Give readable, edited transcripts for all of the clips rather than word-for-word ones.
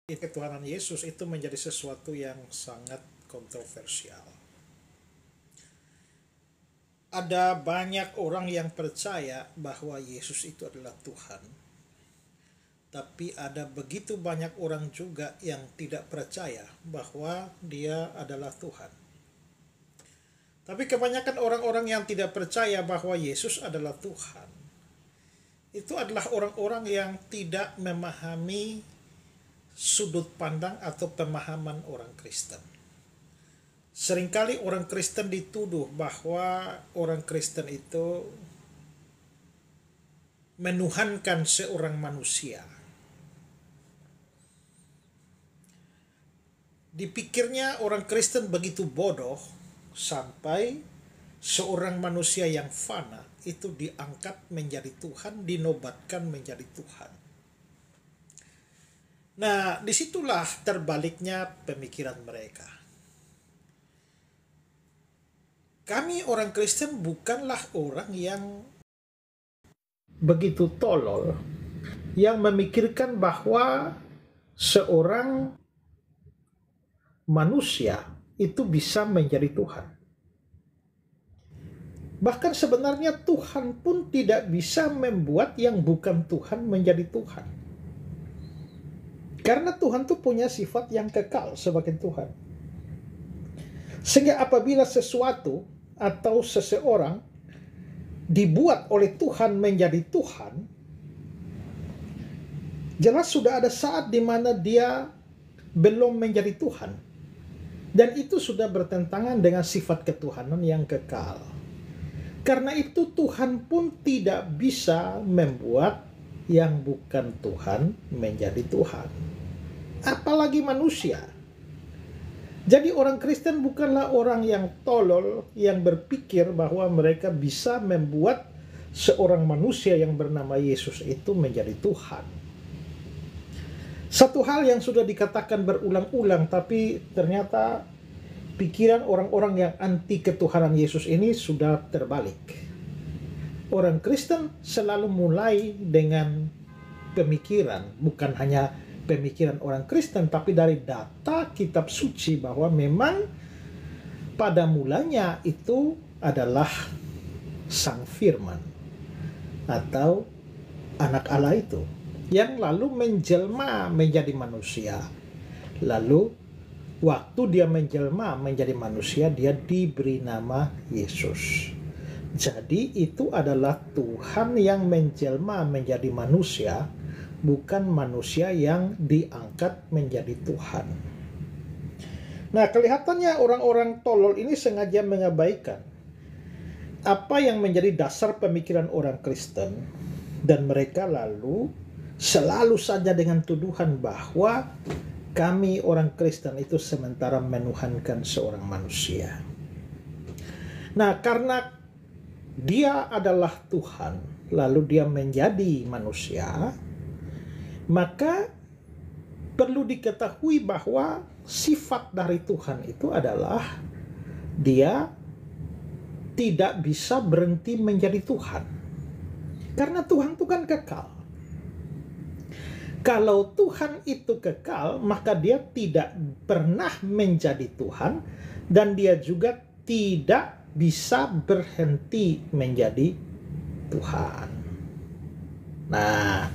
Ketuhanan Yesus itu menjadi sesuatu yang sangat kontroversial. Ada banyak orang yang percaya bahwa Yesus itu adalah Tuhan, tapi ada begitu banyak orang juga yang tidak percaya bahwa Dia adalah Tuhan. Tapi kebanyakan orang-orang yang tidak percaya bahwa Yesus adalah Tuhan, itu adalah orang-orang yang tidak memahami sudut pandang atau pemahaman orang Kristen. Seringkali orang Kristen dituduh bahwa orang Kristen itu menuhankan seorang manusia. Dipikirnya orang Kristen begitu bodoh sampai seorang manusia yang fana itu diangkat menjadi Tuhan, dinobatkan menjadi Tuhan. Nah, disitulah terbaliknya pemikiran mereka. Kami orang Kristen bukanlah orang yang begitu tolol, yang memikirkan bahwa seorang manusia itu bisa menjadi Tuhan. Bahkan sebenarnya Tuhan pun tidak bisa membuat yang bukan Tuhan menjadi Tuhan. Karena Tuhan tuh punya sifat yang kekal sebagai Tuhan. Sehingga apabila sesuatu atau seseorang dibuat oleh Tuhan menjadi Tuhan, jelas sudah ada saat di mana dia belum menjadi Tuhan. Dan itu sudah bertentangan dengan sifat ketuhanan yang kekal. Karena itu Tuhan pun tidak bisa membuat yang bukan Tuhan menjadi Tuhan. Apalagi manusia. Jadi orang Kristen bukanlah orang yang tolol yang berpikir bahwa mereka bisa membuat seorang manusia yang bernama Yesus itu menjadi Tuhan. Satu hal yang sudah dikatakan berulang-ulang, tapi ternyata pikiran orang-orang yang anti ketuhanan Yesus ini sudah terbalik. Orang Kristen selalu mulai dengan pemikiran, bukan hanya pemikiran orang Kristen, tapi dari data kitab suci bahwa memang pada mulanya itu adalah Sang Firman atau anak Allah itu yang lalu menjelma menjadi manusia. Lalu waktu dia menjelma menjadi manusia, dia diberi nama Yesus. Jadi itu adalah Tuhan yang menjelma menjadi manusia, bukan manusia yang diangkat menjadi Tuhan. Nah, kelihatannya orang-orang tolol ini sengaja mengabaikan apa yang menjadi dasar pemikiran orang Kristen, dan mereka lalu selalu saja dengan tuduhan bahwa kami orang Kristen itu sementara menuhankan seorang manusia. Nah, karena dia adalah Tuhan, lalu dia menjadi manusia, maka perlu diketahui bahwa sifat dari Tuhan itu adalah dia tidak bisa berhenti menjadi Tuhan. Karena Tuhan itu kan kekal. Kalau Tuhan itu kekal, maka dia tidak pernah menjadi Tuhan, dan dia juga tidak bisa berhenti menjadi Tuhan. Nah,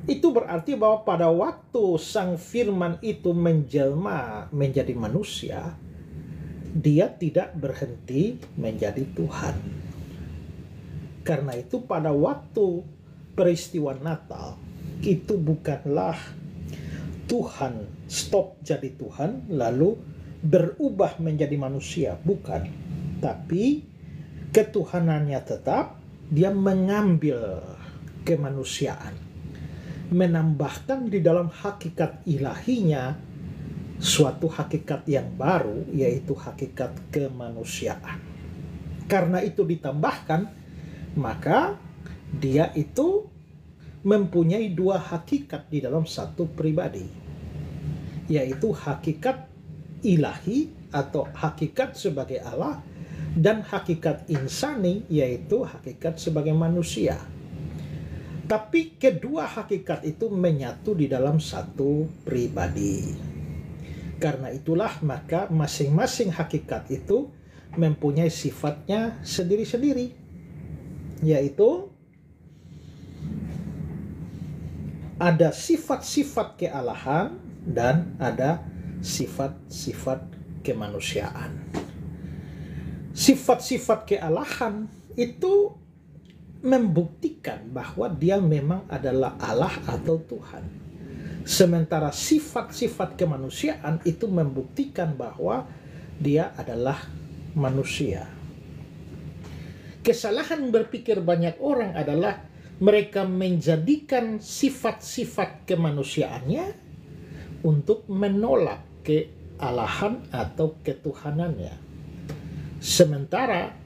itu berarti bahwa pada waktu Sang Firman itu menjelma menjadi manusia, dia tidak berhenti menjadi Tuhan. Karena itu pada waktu peristiwa Natal, itu bukanlah Tuhan stop jadi Tuhan lalu berubah menjadi manusia, bukan. Tapi ketuhanannya tetap, dia mengambil kemanusiaan, menambahkan di dalam hakikat ilahinya suatu hakikat yang baru, yaitu hakikat kemanusiaan. Karena itu ditambahkan, maka dia itu mempunyai dua hakikat di dalam satu pribadi, yaitu hakikat ilahi atau hakikat sebagai Allah, dan hakikat insani, yaitu hakikat sebagai manusia. Tapi kedua hakikat itu menyatu di dalam satu pribadi. Karena itulah maka masing-masing hakikat itu mempunyai sifatnya sendiri-sendiri, yaitu ada sifat-sifat kealahan dan ada sifat-sifat kemanusiaan. Sifat-sifat kealahan itu membuktikan bahwa dia memang adalah Allah atau Tuhan. Sementara sifat-sifat kemanusiaan itu membuktikan bahwa dia adalah manusia. Kesalahan berpikir banyak orang adalah mereka menjadikan sifat-sifat kemanusiaannya untuk menolak kealahan atau ketuhanannya. Sementara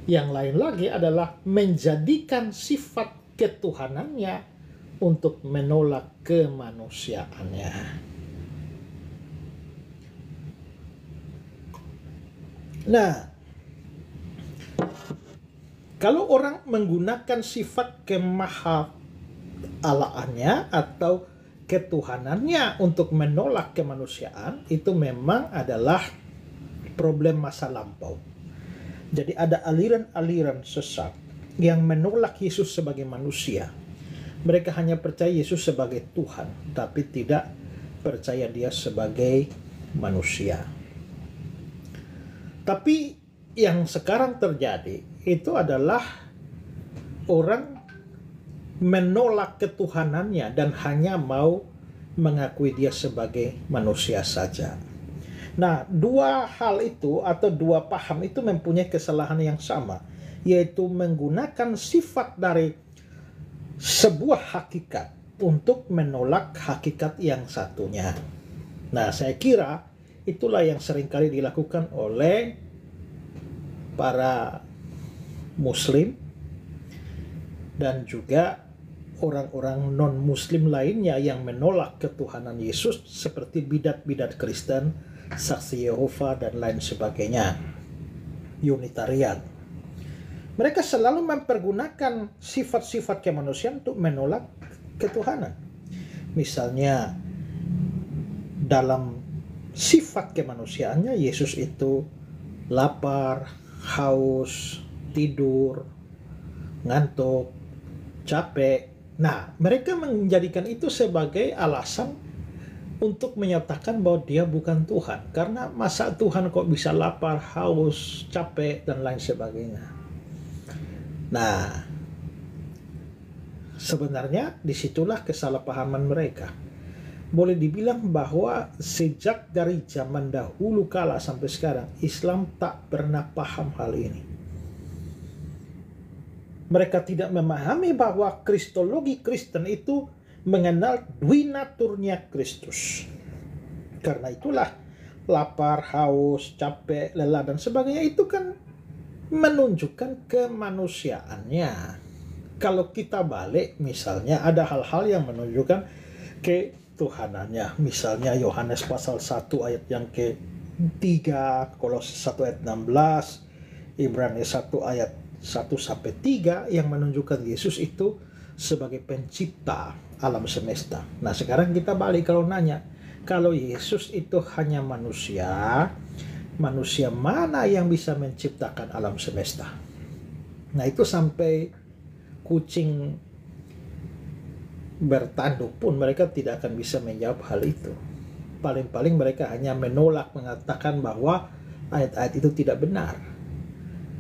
yang lain lagi adalah menjadikan sifat ketuhanannya untuk menolak kemanusiaannya. Nah, kalau orang menggunakan sifat kemaha-Allahannya atau ketuhanannya untuk menolak kemanusiaan, itu memang adalah problem masa lampau. Jadi ada aliran-aliran sesat yang menolak Yesus sebagai manusia. Mereka hanya percaya Yesus sebagai Tuhan, tapi tidak percaya dia sebagai manusia. Tapi yang sekarang terjadi itu adalah orang menolak ketuhanannya dan hanya mau mengakui dia sebagai manusia saja. Nah, dua hal itu atau dua paham itu mempunyai kesalahan yang sama, yaitu menggunakan sifat dari sebuah hakikat untuk menolak hakikat yang satunya. Nah, saya kira itulah yang seringkali dilakukan oleh para Muslim dan juga orang-orang non-Muslim lainnya yang menolak ketuhanan Yesus seperti bidat-bidat Kristen, Saksi Yehova, dan lain sebagainya, Unitarian. Mereka selalu mempergunakan sifat-sifat kemanusiaan untuk menolak ketuhanan. Misalnya, dalam sifat kemanusiaannya, Yesus itu lapar, haus, tidur, ngantuk, capek. Nah, mereka menjadikan itu sebagai alasan untuk menyatakan bahwa dia bukan Tuhan. Karena masa Tuhan kok bisa lapar, haus, capek, dan lain sebagainya. Nah, sebenarnya disitulah kesalahpahaman mereka. Boleh dibilang bahwa sejak dari zaman dahulu kala sampai sekarang, Islam tak pernah paham hal ini. Mereka tidak memahami bahwa kristologi Kristen itu mengenal dwinaturnya Kristus. Karena itulah lapar, haus, capek, lelah, dan sebagainya itu kan menunjukkan kemanusiaannya. Kalau kita balik, misalnya ada hal-hal yang menunjukkan ketuhanannya. Misalnya Yohanes pasal 1 ayat yang ke-3, Kolose 1 ayat 16, Ibrani 1 ayat 1-3 yang menunjukkan Yesus itu sebagai pencipta alam semesta. Nah, sekarang kita balik kalau nanya, kalau Yesus itu hanya manusia, manusia mana yang bisa menciptakan alam semesta? Nah, itu sampai kucing bertanduk pun mereka tidak akan bisa menjawab hal itu. Paling-paling mereka hanya menolak, mengatakan bahwa ayat-ayat itu tidak benar.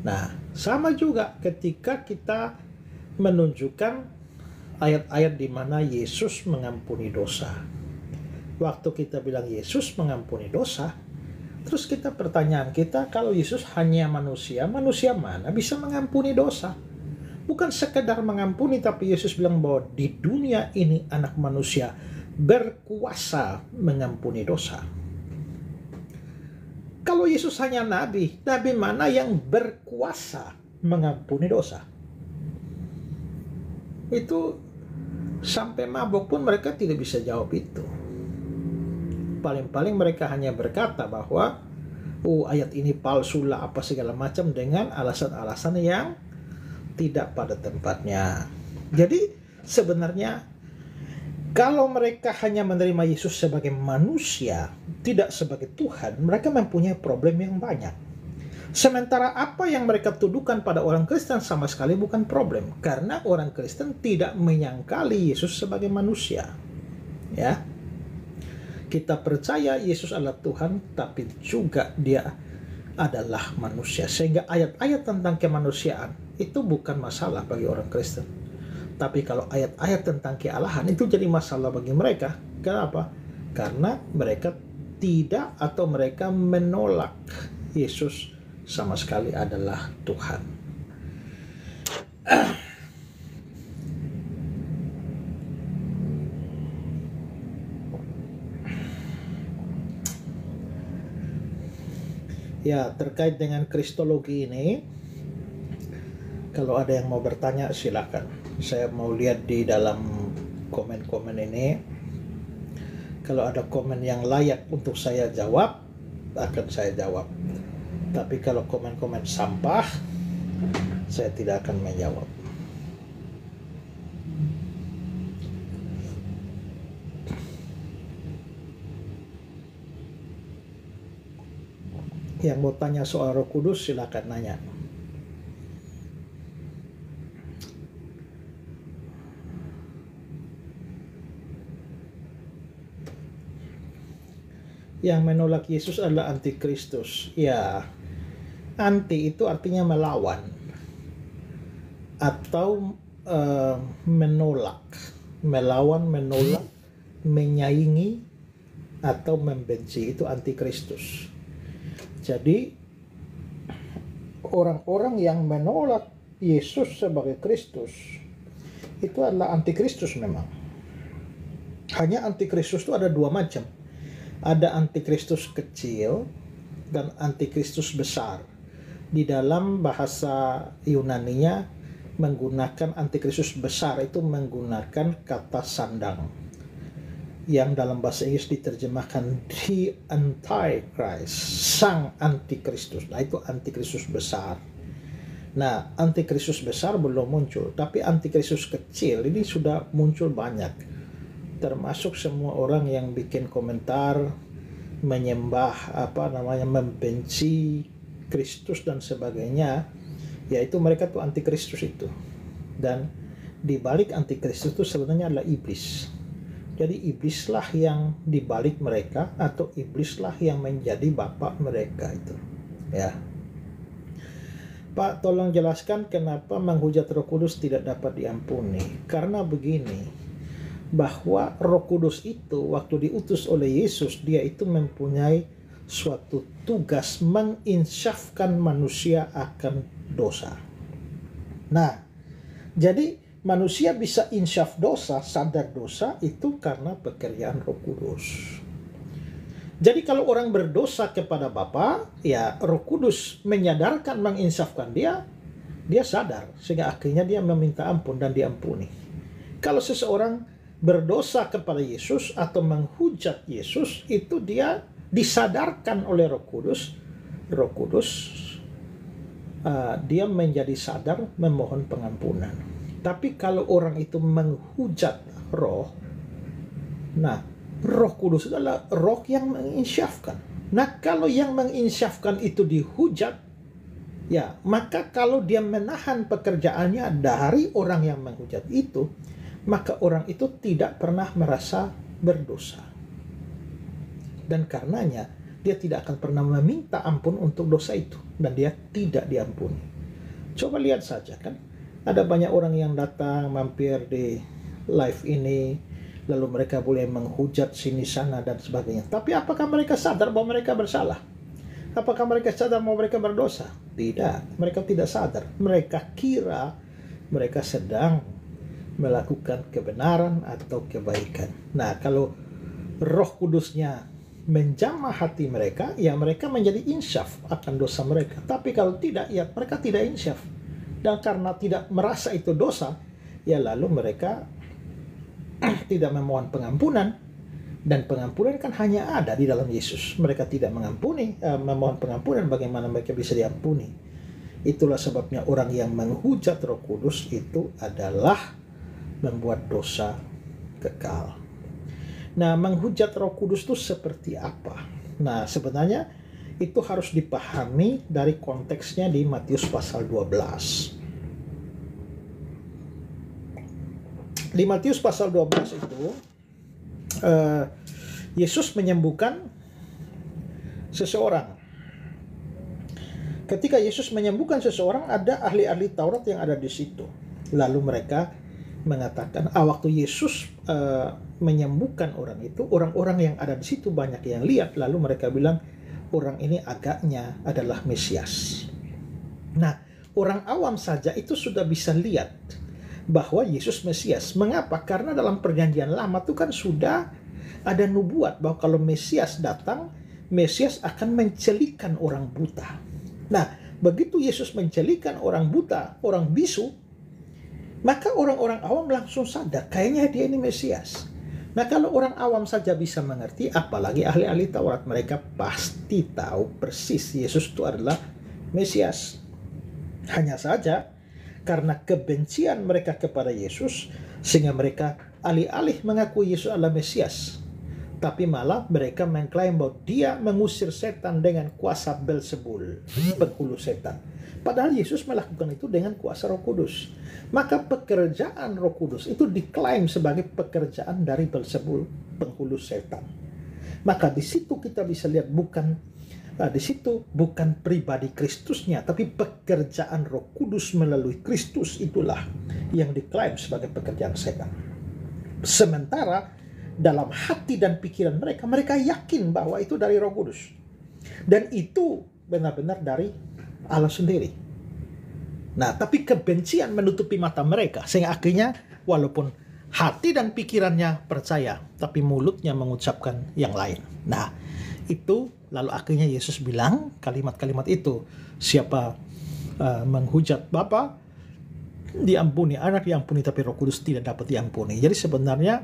Nah, sama juga ketika kita menunjukkan ayat-ayat di mana Yesus mengampuni dosa. Waktu kita bilang Yesus mengampuni dosa, terus kita pertanyaan kita, kalau Yesus hanya manusia, manusia mana bisa mengampuni dosa? Bukan sekedar mengampuni, tapi Yesus bilang bahwa di dunia ini anak manusia berkuasa mengampuni dosa. Kalau Yesus hanya nabi, nabi mana yang berkuasa mengampuni dosa? Itu sampai mabuk pun mereka tidak bisa jawab itu. Paling-paling mereka hanya berkata bahwa ayat ini palsu lah, apa segala macam, dengan alasan-alasan yang tidak pada tempatnya. Jadi sebenarnya kalau mereka hanya menerima Yesus sebagai manusia, tidak sebagai Tuhan, mereka mempunyai problem yang banyak. Sementara apa yang mereka tuduhkan pada orang Kristen sama sekali bukan problem, karena orang Kristen tidak menyangkali Yesus sebagai manusia. Ya, kita percaya Yesus adalah Tuhan, tapi juga Dia adalah manusia. Sehingga ayat-ayat tentang kemanusiaan itu bukan masalah bagi orang Kristen. Tapi kalau ayat-ayat tentang kealahan itu jadi masalah bagi mereka. Kenapa? Karena mereka tidak atau mereka menolak Yesus sama sekali adalah Tuhan. Ya, terkait dengan kristologi ini, kalau ada yang mau bertanya silakan. Saya mau lihat di dalam komen-komen ini. Kalau ada komen yang layak untuk saya jawab, akan saya jawab. Tapi kalau komen-komen sampah, saya tidak akan menjawab. Yang mau tanya soal Roh Kudus silakan nanya. Yang menolak Yesus adalah antikristus. Ya, anti itu artinya melawan atau menolak, melawan, menolak, menyaingi atau membenci, itu antikristus. Jadi orang-orang yang menolak Yesus sebagai Kristus itu adalah antikristus memang. Hanya antikristus itu ada dua macam. Ada antikristus kecil dan antikristus besar. Di dalam bahasa Yunaninya menggunakan antikristus besar itu menggunakan kata sandang, yang dalam bahasa Inggris diterjemahkan the Antichrist, sang antikristus. Nah, itu antikristus besar. Nah, antikristus besar belum muncul, tapi antikristus kecil ini sudah muncul banyak. Termasuk semua orang yang bikin komentar menyembah membenci Kristus dan sebagainya, yaitu mereka tuh antikristus itu. Dan di balik antikristus itu sebenarnya adalah iblis. Jadi iblislah yang dibalik mereka, atau iblislah yang menjadi bapak mereka itu. Ya. Pak, tolong jelaskan kenapa menghujat Roh Kudus tidak dapat diampuni. Karena begini, bahwa Roh Kudus itu waktu diutus oleh Yesus, dia itu mempunyai suatu tugas menginsyafkan manusia akan dosa. Nah, jadi manusia bisa insyaf dosa, sadar dosa itu karena pekerjaan Roh Kudus. Jadi kalau orang berdosa kepada Bapa, ya Roh Kudus menyadarkan, menginsyafkan dia sadar, sehingga akhirnya dia meminta ampun dan diampuni. Kalau seseorang berdosa kepada Yesus atau menghujat Yesus, itu dia disadarkan oleh Roh Kudus. Roh Kudus dia menjadi sadar, memohon pengampunan. Tapi kalau orang itu menghujat roh, nah Roh Kudus adalah roh yang menginsyafkan. Nah, kalau yang menginsyafkan itu dihujat, ya maka kalau dia menahan pekerjaannya dari orang yang menghujat itu, maka orang itu tidak pernah merasa berdosa. Dan karenanya dia tidak akan pernah meminta ampun untuk dosa itu, dan dia tidak diampuni. Coba lihat saja kan, ada banyak orang yang datang mampir di live ini, lalu mereka boleh menghujat sini sana dan sebagainya. Tapi apakah mereka sadar bahwa mereka bersalah? Apakah mereka sadar bahwa mereka berdosa? Tidak, mereka tidak sadar. Mereka kira mereka sedang melakukan kebenaran atau kebaikan. Nah, kalau Roh Kudusnya menjamah hati mereka, ya mereka menjadi insyaf akan dosa mereka. Tapi kalau tidak, ya mereka tidak insyaf. Dan karena tidak merasa itu dosa, ya lalu mereka tidak memohon pengampunan. Dan pengampunan kan hanya ada di dalam Yesus. Mereka tidak memohon pengampunan, bagaimana mereka bisa diampuni? Itulah sebabnya orang yang menghujat Roh Kudus itu adalah membuat dosa kekal. Nah, menghujat Roh Kudus itu seperti apa? Nah, sebenarnya itu harus dipahami dari konteksnya di Matius pasal 12. Di Matius pasal 12 itu, Yesus menyembuhkan seseorang. Ketika Yesus menyembuhkan seseorang, ada ahli-ahli Taurat yang ada di situ. Lalu mereka mengatakan, waktu Yesus menyembuhkan orang itu, orang-orang yang ada di situ banyak yang lihat, lalu mereka bilang, orang ini agaknya adalah Mesias. Nah, orang awam saja itu sudah bisa lihat bahwa Yesus Mesias. Mengapa? Karena dalam perjanjian lama itu kan sudah ada nubuat bahwa kalau Mesias datang, Mesias akan mencelikan orang buta. Nah, begitu Yesus mencelikan orang buta, orang bisu, maka orang-orang awam langsung sadar, kayaknya dia ini Mesias. Nah, kalau orang awam saja bisa mengerti, apalagi ahli-ahli Taurat, mereka pasti tahu persis Yesus itu adalah Mesias. Hanya saja, karena kebencian mereka kepada Yesus, sehingga mereka alih-alih mengakui Yesus adalah Mesias, tapi malah mereka mengklaim bahwa dia mengusir setan dengan kuasa Belzebul, penghulu setan. Padahal Yesus melakukan itu dengan kuasa Roh Kudus. Maka pekerjaan Roh Kudus itu diklaim sebagai pekerjaan dari Belzebul, penghulu setan. Maka di situ kita bisa lihat di situ bukan pribadi Kristusnya, tapi pekerjaan Roh Kudus melalui Kristus itulah yang diklaim sebagai pekerjaan setan. Sementara dalam hati dan pikiran mereka, mereka yakin bahwa itu dari Roh Kudus. Dan itu benar-benar dari Allah sendiri. Nah, tapi kebencian menutupi mata mereka, sehingga akhirnya walaupun hati dan pikirannya percaya, tapi mulutnya mengucapkan yang lain. Nah, itu lalu akhirnya Yesus bilang kalimat-kalimat itu. Siapa menghujat Bapa, diampuni, anak diampuni, tapi Roh Kudus tidak dapat diampuni. Jadi sebenarnya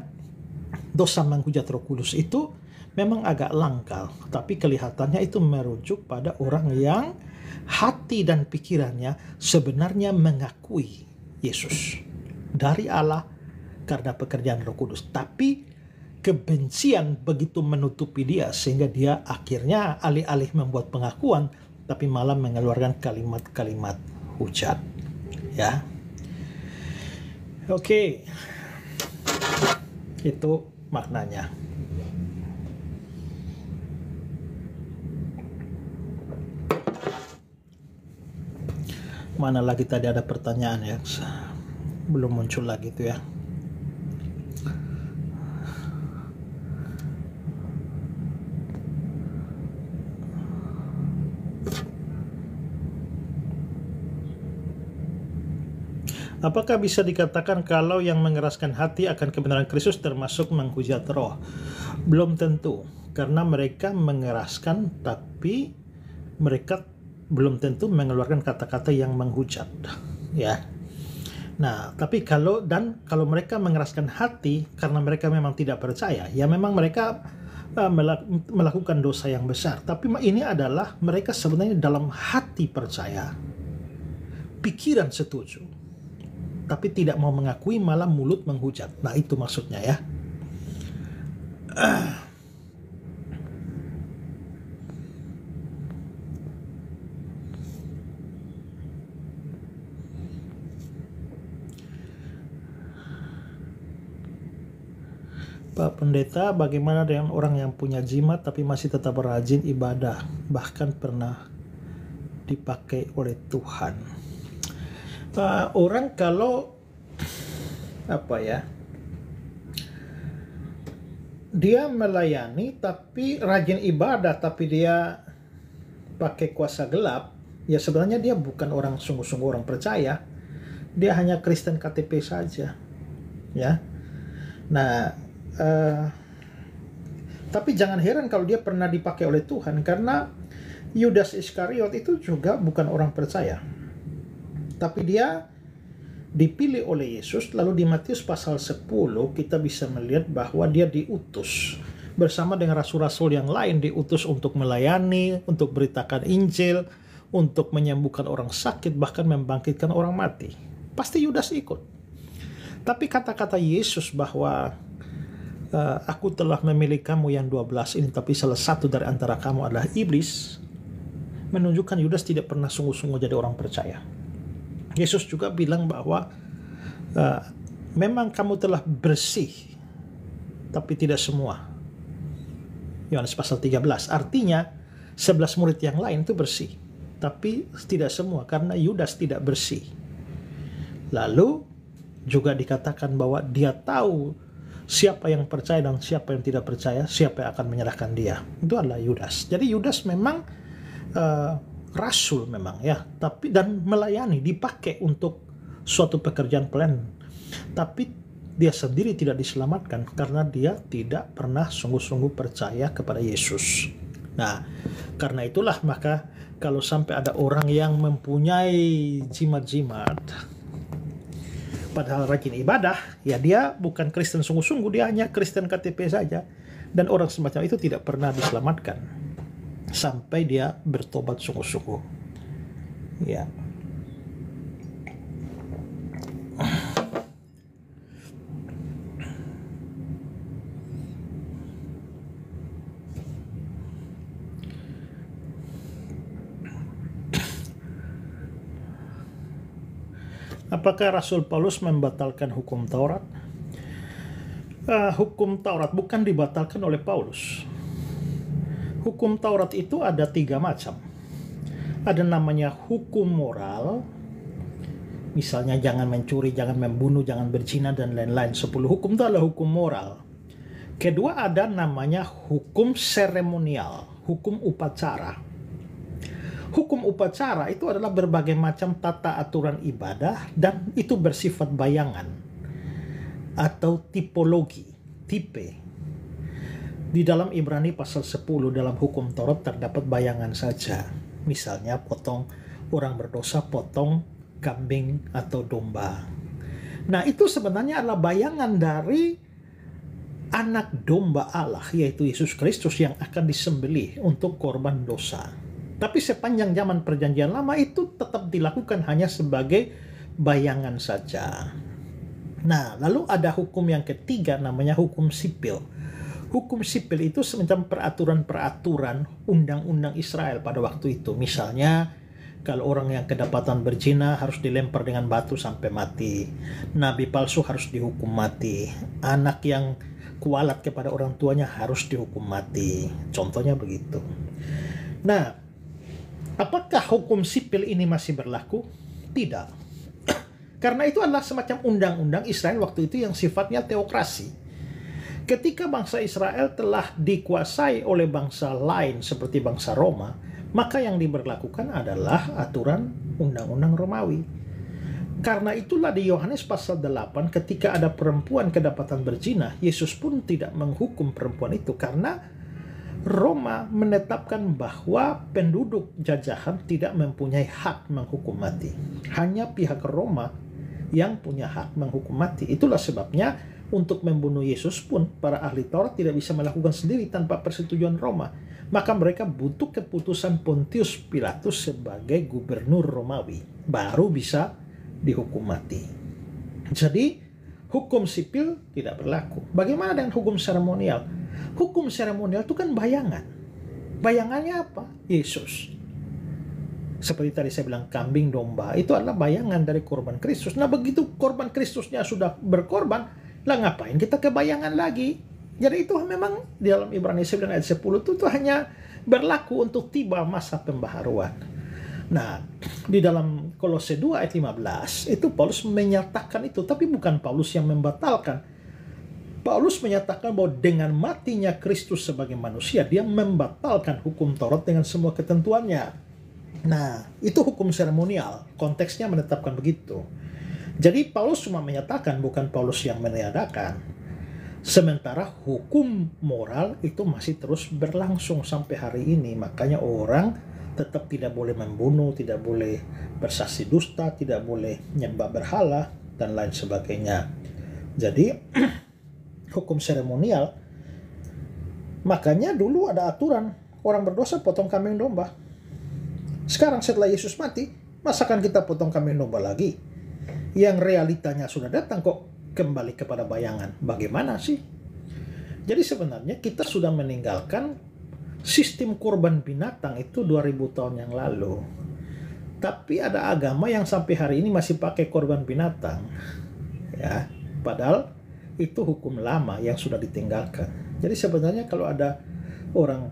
dosa menghujat Roh Kudus itu memang agak langka, tapi kelihatannya itu merujuk pada orang yang hati dan pikirannya sebenarnya mengakui Yesus dari Allah karena pekerjaan Roh Kudus, tapi kebencian begitu menutupi dia sehingga dia akhirnya alih-alih membuat pengakuan tapi malah mengeluarkan kalimat-kalimat hujat. Ya. Oke. Itu maknanya. Mana lagi tadi ada pertanyaan ya? Belum muncul lagi tuh ya. Apakah bisa dikatakan kalau yang mengeraskan hati akan kebenaran Kristus termasuk menghujat roh? Belum tentu, karena mereka mengeraskan tapi mereka belum tentu mengeluarkan kata-kata yang menghujat, ya. Nah, tapi kalau mereka mengeraskan hati karena mereka memang tidak percaya, ya memang mereka melakukan dosa yang besar. Tapi ini adalah mereka sebenarnya dalam hati percaya, pikiran setuju, tapi tidak mau mengakui, malah mulut menghujat. Nah, itu maksudnya ya. Pak Pendeta, bagaimana dengan orang yang punya jimat tapi masih tetap rajin ibadah, bahkan pernah dipakai oleh Tuhan? Orang kalau dia melayani tapi rajin ibadah tapi dia pakai kuasa gelap, ya sebenarnya dia bukan orang sungguh-sungguh orang percaya. Dia hanya Kristen KTP saja, ya. Nah, tapi jangan heran kalau dia pernah dipakai oleh Tuhan, karena Yudas Iskariot itu juga bukan orang percaya, tapi dia dipilih oleh Yesus. Lalu di Matius pasal 10 kita bisa melihat bahwa dia diutus bersama dengan rasul-rasul yang lain, diutus untuk melayani, untuk beritakan Injil, untuk menyembuhkan orang sakit, bahkan membangkitkan orang mati. Pasti Yudas ikut. Tapi kata-kata Yesus bahwa aku telah memilih kamu yang 12 ini, tapi salah satu dari antara kamu adalah iblis, menunjukkan Yudas tidak pernah sungguh-sungguh jadi orang percaya. Yesus juga bilang bahwa memang kamu telah bersih, tapi tidak semua. Yohanes pasal 13. Artinya 11 murid yang lain itu bersih, tapi tidak semua, karena Yudas tidak bersih. Lalu juga dikatakan bahwa dia tahu siapa yang percaya dan siapa yang tidak percaya, siapa yang akan menyerahkan dia. Itu adalah Yudas. Jadi Yudas memang rasul memang ya, tapi dan melayani, dipakai untuk suatu pekerjaan pelayanan. Tapi dia sendiri tidak diselamatkan karena dia tidak pernah sungguh-sungguh percaya kepada Yesus. Nah, karena itulah maka kalau sampai ada orang yang mempunyai jimat-jimat padahal rajin ibadah, ya dia bukan Kristen sungguh-sungguh, dia hanya Kristen KTP saja. Dan orang semacam itu tidak pernah diselamatkan sampai dia bertobat sungguh-sungguh. Ya. Apakah Rasul Paulus membatalkan hukum Taurat? Hukum Taurat bukan dibatalkan oleh Paulus. Hukum Taurat itu ada 3 macam. Ada namanya hukum moral, misalnya jangan mencuri, jangan membunuh, jangan berzina, dan lain-lain. 10 hukum itu adalah hukum moral. Kedua ada namanya hukum seremonial, hukum upacara. Hukum upacara itu adalah berbagai macam tata aturan ibadah dan itu bersifat bayangan atau tipologi, tipe. Di dalam Ibrani pasal 10 dalam hukum Taurat terdapat bayangan saja. Misalnya orang berdosa potong kambing atau domba. Nah, itu sebenarnya adalah bayangan dari anak domba Allah, yaitu Yesus Kristus yang akan disembelih untuk korban dosa. Tapi sepanjang zaman perjanjian lama itu tetap dilakukan hanya sebagai bayangan saja. Nah, lalu ada hukum yang ketiga namanya hukum sipil. Hukum sipil itu semacam peraturan-peraturan undang-undang Israel pada waktu itu. Misalnya, kalau orang yang kedapatan berzina harus dilempar dengan batu sampai mati. Nabi palsu harus dihukum mati. Anak yang kualat kepada orang tuanya harus dihukum mati. Contohnya begitu. Nah, apakah hukum sipil ini masih berlaku? Tidak. Karena itu adalah semacam undang-undang Israel waktu itu yang sifatnya teokrasi. Ketika bangsa Israel telah dikuasai oleh bangsa lain seperti bangsa Roma, maka yang diberlakukan adalah aturan undang-undang Romawi. Karena itulah di Yohanes pasal 8 ketika ada perempuan kedapatan berzina, Yesus pun tidak menghukum perempuan itu karena Roma menetapkan bahwa penduduk jajahan tidak mempunyai hak menghukum mati. Hanya pihak Roma yang punya hak menghukum mati. Itulah sebabnya untuk membunuh Yesus pun para ahli Taurat tidak bisa melakukan sendiri tanpa persetujuan Roma. Maka mereka butuh keputusan Pontius Pilatus sebagai gubernur Romawi. Baru bisa dihukum mati. Jadi hukum sipil tidak berlaku. Bagaimana dengan hukum seremonial? Hukum seremonial itu kan bayangan. Bayangannya apa? Yesus. Seperti tadi saya bilang kambing domba itu adalah bayangan dari korban Kristus. Nah, begitu korban Kristusnya sudah berkorban, lah ngapain kita ke bayangan lagi? Jadi itu memang di dalam Ibrani 9 ayat 10 itu hanya berlaku untuk tiba masa pembaharuan. Nah, di dalam Kolose 2 ayat 15 itu Paulus menyatakan itu, tapi bukan Paulus yang membatalkan. Paulus menyatakan bahwa dengan matinya Kristus sebagai manusia, dia membatalkan hukum Taurat dengan semua ketentuannya. Nah, itu hukum seremonial. Konteksnya menetapkan begitu. Jadi Paulus cuma menyatakan, bukan Paulus yang meniadakan. Sementara hukum moral itu masih terus berlangsung sampai hari ini. Makanya orang tetap tidak boleh membunuh, tidak boleh bersaksi dusta, tidak boleh nyembah berhala, dan lain sebagainya. Jadi hukum seremonial, makanya dulu ada aturan orang berdosa potong kambing domba. Sekarang setelah Yesus mati, masakan kita potong kambing domba lagi? Yang realitanya sudah datang kok, kembali kepada bayangan. Bagaimana sih? Jadi sebenarnya kita sudah meninggalkan sistem korban binatang itu 2000 tahun yang lalu. Tapi ada agama yang sampai hari ini masih pakai korban binatang. Ya, padahal itu hukum lama yang sudah ditinggalkan. Jadi sebenarnya kalau ada orang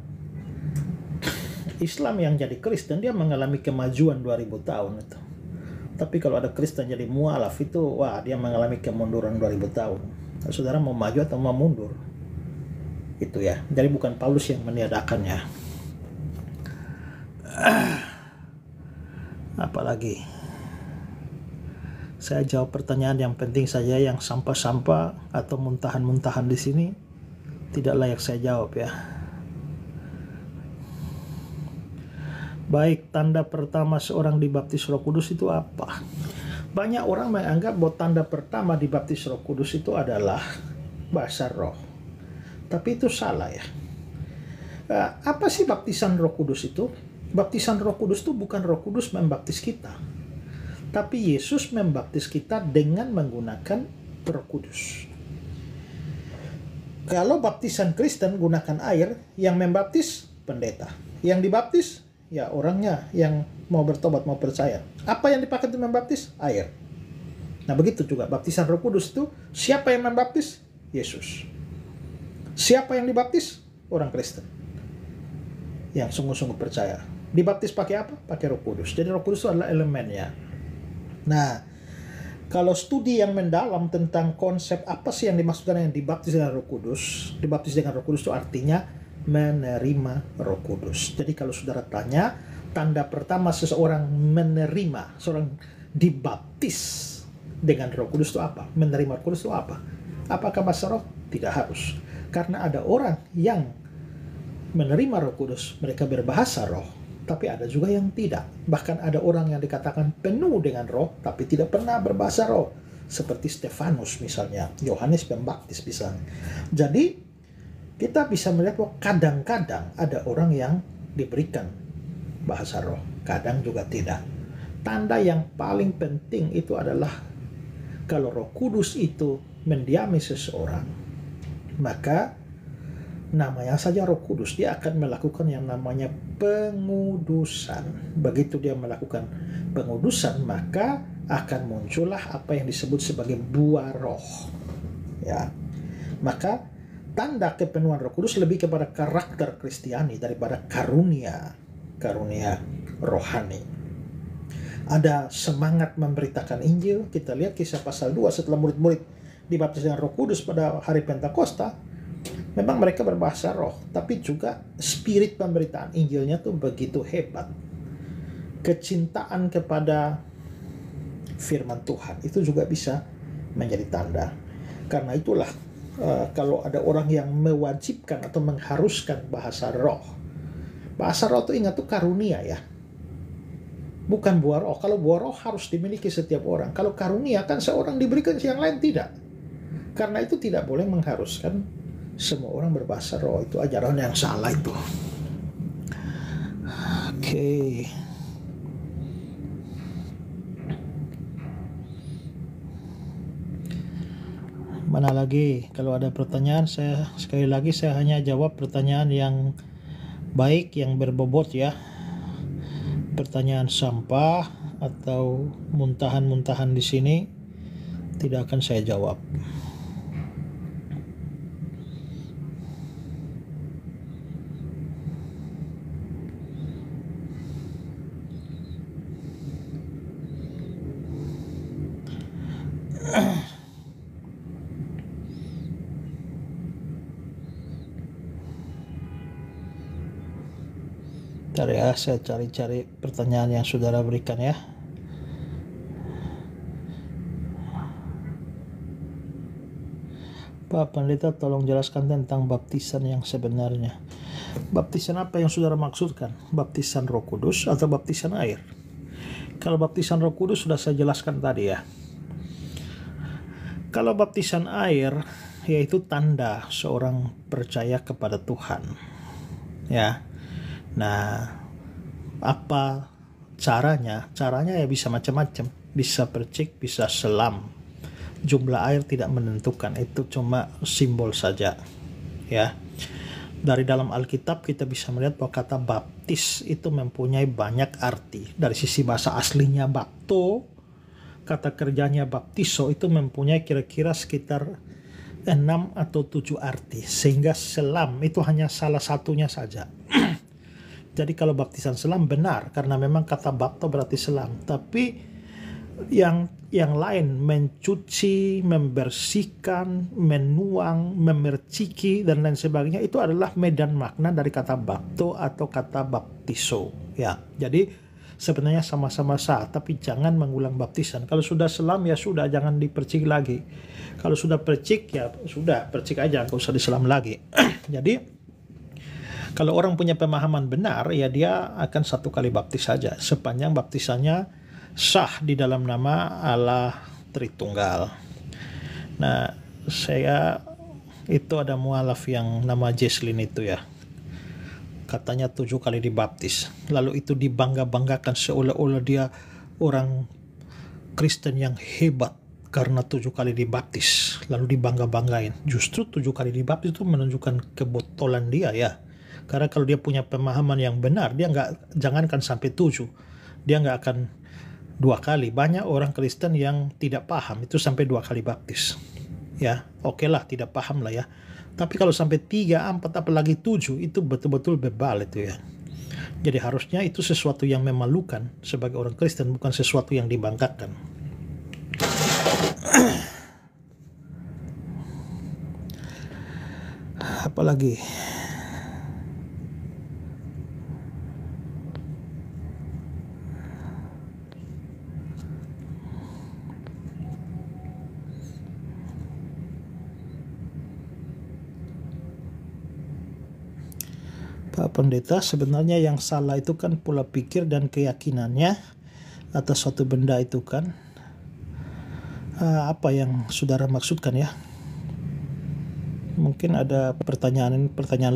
Islam yang jadi Kristen, dia mengalami kemajuan 2000 tahun itu. Tapi kalau ada Kristen jadi mualaf itu, wah, dia mengalami kemunduran 2000 tahun. Saudara mau maju atau mau mundur? Itu ya. Jadi bukan Paulus yang meniadakannya. Apalagi? Saya jawab pertanyaan yang penting saja, yang sampah-sampah atau muntahan-muntahan di sini tidak layak saya jawab ya. Baik, tanda pertama seorang dibaptis Roh Kudus itu apa? Banyak orang menganggap bahwa tanda pertama dibaptis Roh Kudus itu adalah bahasa roh. Tapi itu salah ya. Apa sih baptisan Roh Kudus itu? Baptisan Roh Kudus itu bukan Roh Kudus membaptis kita. Tapi Yesus membaptis kita dengan menggunakan Roh Kudus. Kalau baptisan Kristen gunakan air, yang membaptis pendeta. Yang dibaptis ya orangnya yang mau bertobat, mau percaya. Apa yang dipakai untuk membaptis? Air. Nah begitu juga baptisan Roh Kudus itu, siapa yang membaptis? Yesus. Siapa yang dibaptis? Orang Kristen yang sungguh-sungguh percaya. Dibaptis pakai apa? Pakai Roh Kudus. Jadi Roh Kudus itu adalah elemennya. Nah, kalau studi yang mendalam tentang konsep apa sih yang dimaksudkan yang dibaptis dengan Roh Kudus, dibaptis dengan Roh Kudus itu artinya menerima Roh Kudus. Jadi kalau saudara tanya, tanda pertama seseorang menerima, seorang dibaptis dengan Roh Kudus itu apa? Menerima Roh Kudus itu apa? Apakah bahasa roh? Tidak harus. Karena ada orang yang menerima Roh Kudus, mereka berbahasa roh, tapi ada juga yang tidak. Bahkan ada orang yang dikatakan penuh dengan roh, tapi tidak pernah berbahasa roh. Seperti Stefanus misalnya, Yohanes Pembaptis misalnya. Jadi, kita bisa melihat bahwa kadang-kadang ada orang yang diberikan bahasa roh, kadang juga tidak. Tanda yang paling penting itu adalah kalau Roh Kudus itu mendiami seseorang, maka namanya saja Roh Kudus, dia akan melakukan yang namanya pengudusan. Begitu dia melakukan pengudusan, maka akan muncullah apa yang disebut sebagai buah roh. Ya, maka tanda kepenuhan Roh Kudus lebih kepada karakter Kristiani daripada karunia rohani. Ada semangat memberitakan Injil. Kita lihat Kisah pasal 2, setelah murid-murid dibaptis dengan Roh Kudus pada hari Pentakosta, memang mereka berbahasa roh, tapi juga spirit pemberitaan Injilnya tuh begitu hebat. Kecintaan kepada firman Tuhan itu juga bisa menjadi tanda. Karena itulah kalau ada orang yang mewajibkan atau mengharuskan bahasa roh itu ingat tuh karunia ya, bukan buah roh. Kalau buah roh harus dimiliki setiap orang. Kalau karunia kan seorang diberikan, yang lain tidak. Karena itu tidak boleh mengharuskan semua orang berbahasa roh. Itu ajaran yang salah itu. Oke. Mana lagi? Kalau ada pertanyaan, saya sekali lagi saya hanya jawab pertanyaan yang baik, yang berbobot ya. Pertanyaan sampah atau muntahan-muntahan di sini tidak akan saya jawab. Bentar ya, saya cari-cari pertanyaan yang saudara berikan ya. Pak Pendeta, tolong jelaskan tentang baptisan yang sebenarnya. Baptisan apa yang saudara maksudkan? Baptisan Roh Kudus atau baptisan air? Kalau baptisan Roh Kudus sudah saya jelaskan tadi ya. Kalau baptisan air, yaitu tanda seorang percaya kepada Tuhan. Ya. Nah, apa caranya? Caranya ya bisa macam-macam. Bisa percik, bisa selam. jumlah air tidak menentukan, itu cuma simbol saja ya. Dari dalam Alkitab kita bisa melihat bahwa kata baptis itu mempunyai banyak arti. Dari sisi bahasa aslinya bapto, kata kerjanya baptiso itu mempunyai kira-kira sekitar 6 atau 7 arti, sehingga selam itu hanya salah satunya saja. Jadi kalau baptisan selam benar, karena memang kata bapto berarti selam, tapi yang lain, mencuci, membersihkan, menuang, memerciki, dan lain sebagainya, itu adalah medan makna dari kata bapto atau kata baptiso ya. Jadi sebenarnya sama-sama sah, tapi jangan mengulang baptisan. Kalau sudah selam ya sudah, jangan dipercik lagi. Kalau sudah percik ya sudah, percik aja, nggak usah diselam lagi. Jadi kalau orang punya pemahaman benar ya dia akan satu kali baptis saja, sepanjang baptisannya sah di dalam nama Allah Tritunggal. Nah, saya itu ada mualaf yang nama Jesslyn itu ya, katanya 7 kali dibaptis, lalu itu dibangga-banggakan seolah-olah dia orang Kristen yang hebat karena 7 kali dibaptis, lalu dibangga-banggain. Justru 7 kali dibaptis itu menunjukkan kebotolan dia ya, karena kalau dia punya pemahaman yang benar, dia jangankan sampai 7, dia nggak akan 2 kali. Banyak orang Kristen yang tidak paham itu sampai 2 kali baptis ya. Oke lah, tidak paham lah ya, tapi kalau sampai 3, 4, apalagi 7, itu betul-betul bebal itu ya. Jadi harusnya itu sesuatu yang memalukan sebagai orang Kristen, bukan sesuatu yang dibanggakan. Apalagi Pak Pendeta, sebenarnya yang salah itu kan pola pikir dan keyakinannya atas suatu benda itu kan. Apa yang saudara maksudkan ya? Mungkin ada pertanyaan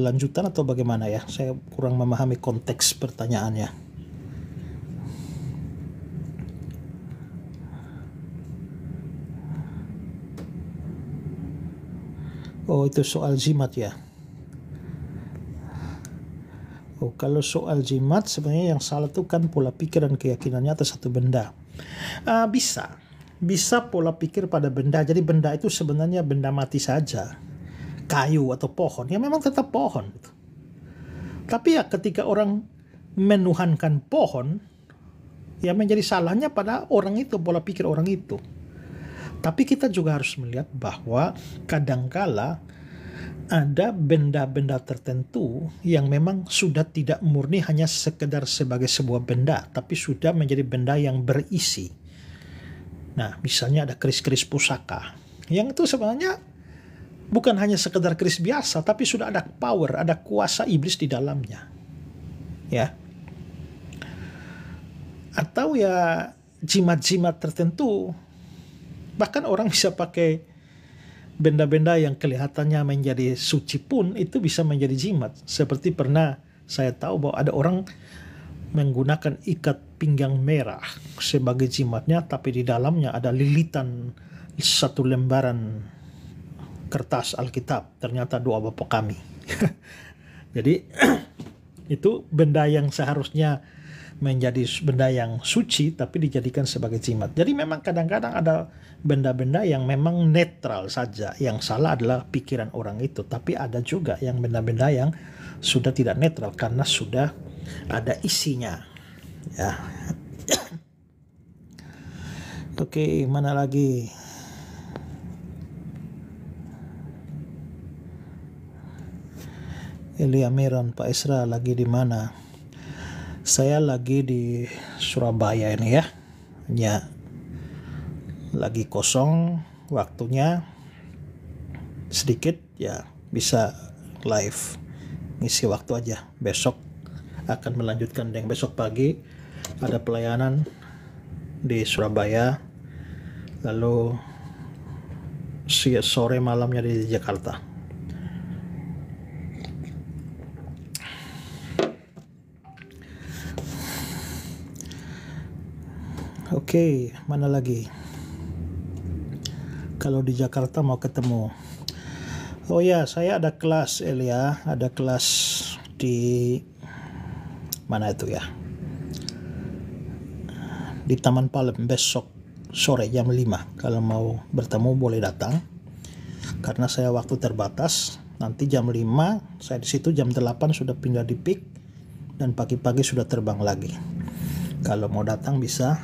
lanjutan atau bagaimana ya? Saya kurang memahami konteks pertanyaannya. Oh, itu soal jimat ya? Oh, kalau soal jimat sebenarnya yang salah itu kan pola pikir dan keyakinannya atas satu benda. Bisa pola pikir pada benda. Jadi benda itu sebenarnya benda mati saja, kayu atau pohon, ya memang tetap pohon. Tapi ya ketika orang menuhankan pohon, ya menjadi salahnya pada orang itu, pola pikir orang itu. Tapi kita juga harus melihat bahwa kadangkala ada benda-benda tertentu yang memang sudah tidak murni hanya sekedar sebagai sebuah benda, tapi sudah menjadi benda yang berisi. Nah, misalnya ada keris-keris pusaka, yang itu sebenarnya bukan hanya sekedar keris biasa, tapi sudah ada power, ada kuasa iblis di dalamnya. Ya. Atau ya jimat-jimat tertentu, bahkan orang bisa pakai benda-benda yang kelihatannya menjadi suci pun itu bisa menjadi jimat. Seperti pernah saya tahu bahwa ada orang menggunakan ikat pinggang merah sebagai jimatnya, tapi di dalamnya ada lilitan 1 lembaran kertas Alkitab, ternyata doa Bapa Kami. Jadi itu benda yang seharusnya menjadi benda yang suci tapi dijadikan sebagai jimat. Jadi memang kadang-kadang ada benda-benda yang memang netral saja. Yang salah adalah pikiran orang itu. Tapi ada juga yang benda-benda yang sudah tidak netral karena sudah ada isinya. Ya. Oke, mana lagi? Elia Meron, Pak Esra lagi di mana? Saya lagi di Surabaya ini ya. Ya, lagi kosong waktunya sedikit ya, bisa live ngisi waktu aja. Besok akan melanjutkan yang besok pagi ada pelayanan di Surabaya, lalu sore malamnya di Jakarta. Oke, mana lagi? kalau di Jakarta mau ketemu. Oh ya, saya ada kelas Elia, ada kelas di mana itu ya? Di Taman Palem besok sore jam 5. Kalau mau bertemu boleh datang. Karena saya waktu terbatas, nanti jam 5 saya di situ, jam 8 sudah pindah di PIK dan pagi-pagi sudah terbang lagi. Kalau mau datang bisa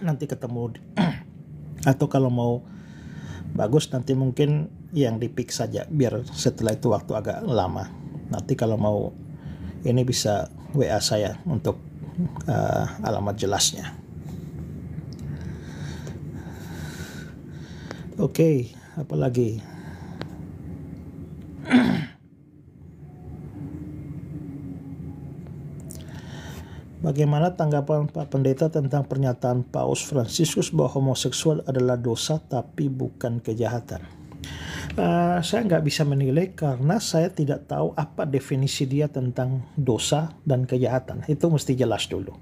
nanti ketemu atau kalau mau bagus nanti mungkin yang di PIK saja biar setelah itu waktu agak lama. Nanti kalau mau ini bisa WA saya untuk alamat jelasnya. Oke, apa lagi? Bagaimana tanggapan Pak Pendeta tentang pernyataan Paus Fransiskus bahwa homoseksual adalah dosa tapi bukan kejahatan? Saya nggak bisa menilai karena saya tidak tahu apa definisi dia tentang dosa dan kejahatan. Itu mesti jelas dulu.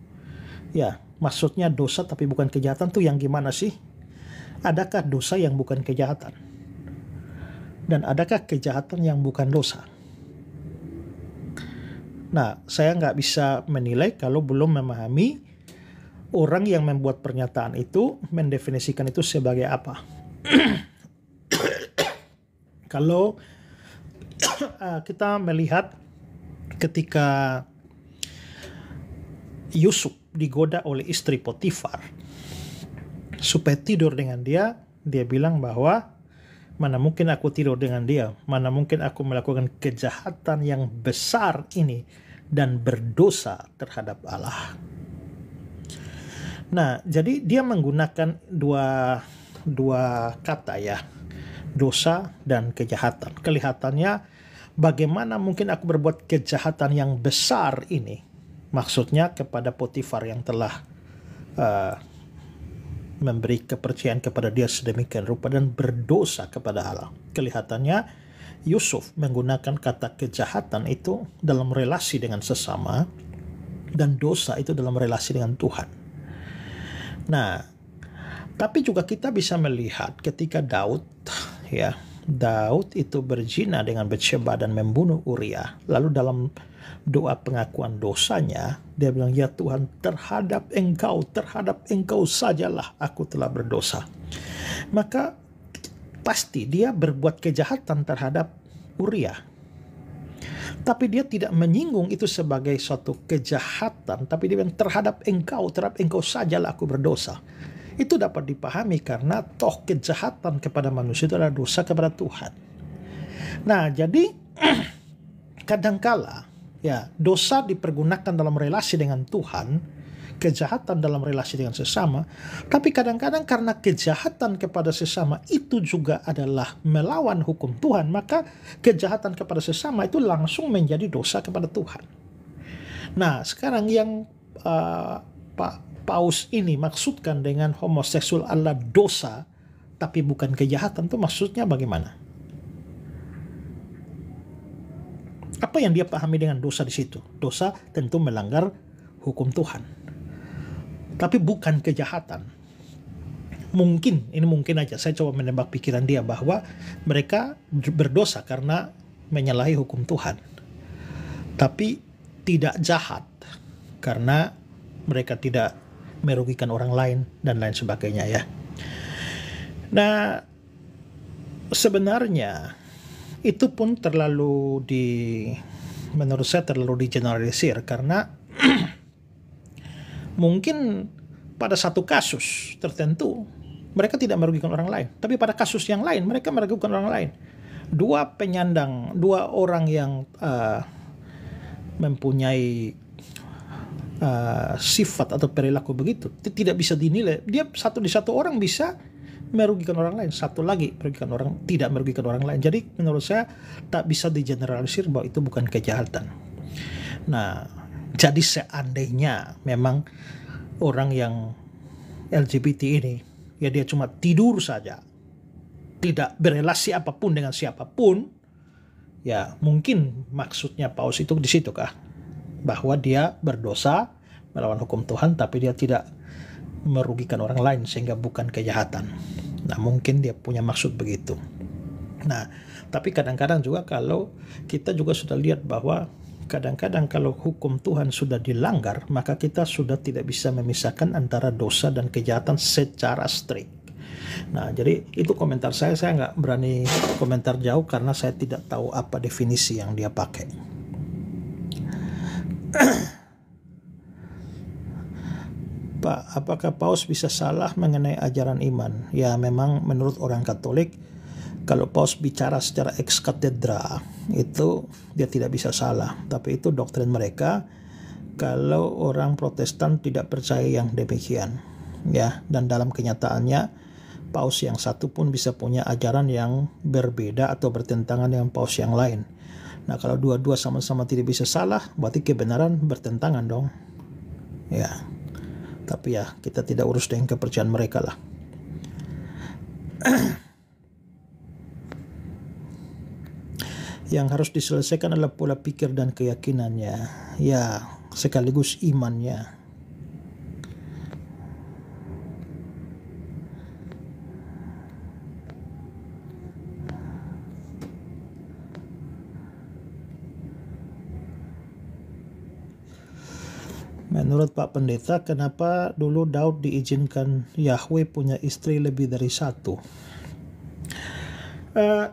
Ya, maksudnya dosa tapi bukan kejahatan tuh yang gimana sih? Adakah dosa yang bukan kejahatan? Dan adakah kejahatan yang bukan dosa? Nah, saya nggak bisa menilai kalau belum memahami orang yang membuat pernyataan itu mendefinisikan itu sebagai apa. Kalau kita melihat ketika Yusuf digoda oleh istri Potifar supaya tidur dengan dia, dia bilang bahwa mana mungkin aku tidur dengan dia, mana mungkin aku melakukan kejahatan yang besar ini dan berdosa terhadap Allah. Nah, jadi dia menggunakan dua kata ya, dosa dan kejahatan. Kelihatannya bagaimana mungkin aku berbuat kejahatan yang besar ini, maksudnya kepada Potifar yang telah memberi kepercayaan kepada dia sedemikian rupa dan berdosa kepada Allah. Kelihatannya Yusuf menggunakan kata kejahatan itu dalam relasi dengan sesama dan dosa itu dalam relasi dengan Tuhan. Nah, tapi juga kita bisa melihat ketika Daud itu berzina dengan Batsyeba dan membunuh Uria. Lalu dalam doa pengakuan dosanya, dia bilang, ya Tuhan, terhadap engkau sajalah aku telah berdosa. Maka pasti dia berbuat kejahatan terhadap Uria. Tapi dia tidak menyinggung itu sebagai suatu kejahatan, tapi dia bilang terhadap engkau sajalah aku berdosa. Itu dapat dipahami karena toh kejahatan kepada manusia itu adalah dosa kepada Tuhan. Nah, jadi kadangkala ya dosa dipergunakan dalam relasi dengan Tuhan, kejahatan dalam relasi dengan sesama, tapi kadang-kadang karena kejahatan kepada sesama itu juga adalah melawan hukum Tuhan, maka kejahatan kepada sesama itu langsung menjadi dosa kepada Tuhan. Nah, sekarang yang Pak Paus ini maksudkan dengan homoseksual adalah dosa tapi bukan kejahatan, itu maksudnya bagaimana? Apa yang dia pahami dengan dosa di situ? Dosa tentu melanggar hukum Tuhan, tapi bukan kejahatan. Mungkin aja saya coba menebak pikiran dia bahwa mereka berdosa karena menyalahi hukum Tuhan, tapi tidak jahat karena mereka tidak merugikan orang lain dan lain sebagainya ya. Nah, sebenarnya itu pun menurut saya terlalu digeneralisir karena mungkin pada satu kasus tertentu mereka tidak merugikan orang lain, tapi pada kasus yang lain mereka merugikan orang lain. Dua orang yang mempunyai sifat atau perilaku begitu tidak bisa dinilai. Dia satu orang bisa merugikan orang lain, satu lagi tidak merugikan orang lain. Jadi menurut saya tak bisa digeneralisir bahwa itu bukan kejahatan. Nah, jadi seandainya memang orang yang LGBT ini ya dia cuma tidur saja, tidak berelasi apapun dengan siapapun, ya mungkin maksudnya Paus itu di situ kah? Bahwa dia berdosa melawan hukum Tuhan tapi dia tidak merugikan orang lain sehingga bukan kejahatan. Nah, mungkin dia punya maksud begitu. Nah, tapi kadang-kadang juga kalau kita juga sudah lihat bahwa kadang-kadang kalau hukum Tuhan sudah dilanggar, maka kita sudah tidak bisa memisahkan antara dosa dan kejahatan secara strict. Nah, jadi itu komentar saya nggak berani komentar jauh karena saya tidak tahu apa definisi yang dia pakai. Pak, apakah Paus bisa salah mengenai ajaran iman? Ya, memang menurut orang Katolik, kalau Paus bicara secara ex cathedra, itu dia tidak bisa salah. Tapi itu doktrin mereka. Kalau orang Protestan tidak percaya yang demikian, ya. Dan dalam kenyataannya, Paus yang satu pun bisa punya ajaran yang berbeda atau bertentangan dengan Paus yang lain. Nah, kalau dua-dua sama-sama tidak bisa salah, berarti kebenaran bertentangan dong. Ya. Tapi ya, kita tidak urus dengan kepercayaan mereka lah. Yang harus diselesaikan adalah pola pikir dan keyakinannya. Ya, sekaligus imannya. Menurut Pak Pendeta, kenapa dulu Daud diizinkan Yahweh punya istri lebih dari satu?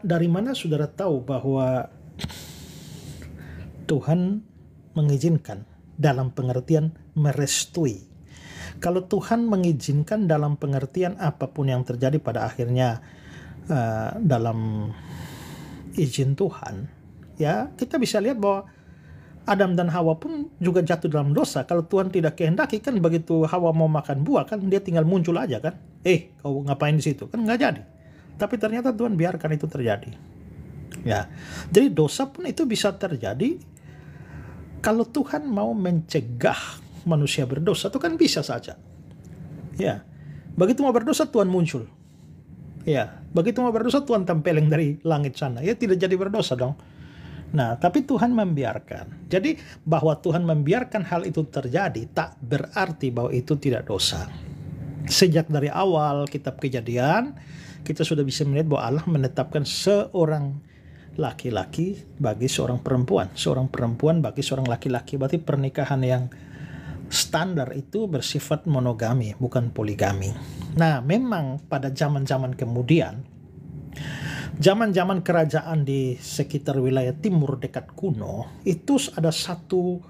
Dari mana saudara tahu bahwa Tuhan mengizinkan dalam pengertian merestui? Kalau Tuhan mengizinkan dalam pengertian apapun yang terjadi pada akhirnya dalam izin Tuhan, ya kita bisa lihat bahwa Adam dan Hawa pun juga jatuh dalam dosa. Kalau Tuhan tidak kehendaki, kan begitu Hawa mau makan buah, kan dia tinggal muncul aja kan. Kau ngapain di situ? Kan nggak jadi. Tapi ternyata Tuhan biarkan itu terjadi. Ya, jadi dosa pun itu bisa terjadi. Kalau Tuhan mau mencegah manusia berdosa, itu kan bisa saja. Ya, begitu mau berdosa Tuhan muncul. Ya, begitu mau berdosa Tuhan tempeleng dari langit sana. Ya tidak jadi berdosa dong. Nah, tapi Tuhan membiarkan. Jadi bahwa Tuhan membiarkan hal itu terjadi tak berarti bahwa itu tidak dosa. Sejak dari awal kitab Kejadian, kita sudah bisa melihat bahwa Allah menetapkan seorang laki-laki bagi seorang perempuan bagi seorang laki-laki. Berarti pernikahan yang standar itu bersifat monogami, bukan poligami. Nah, memang pada zaman-zaman kemudian, zaman-zaman kerajaan di sekitar wilayah timur dekat kuno, itu ada satu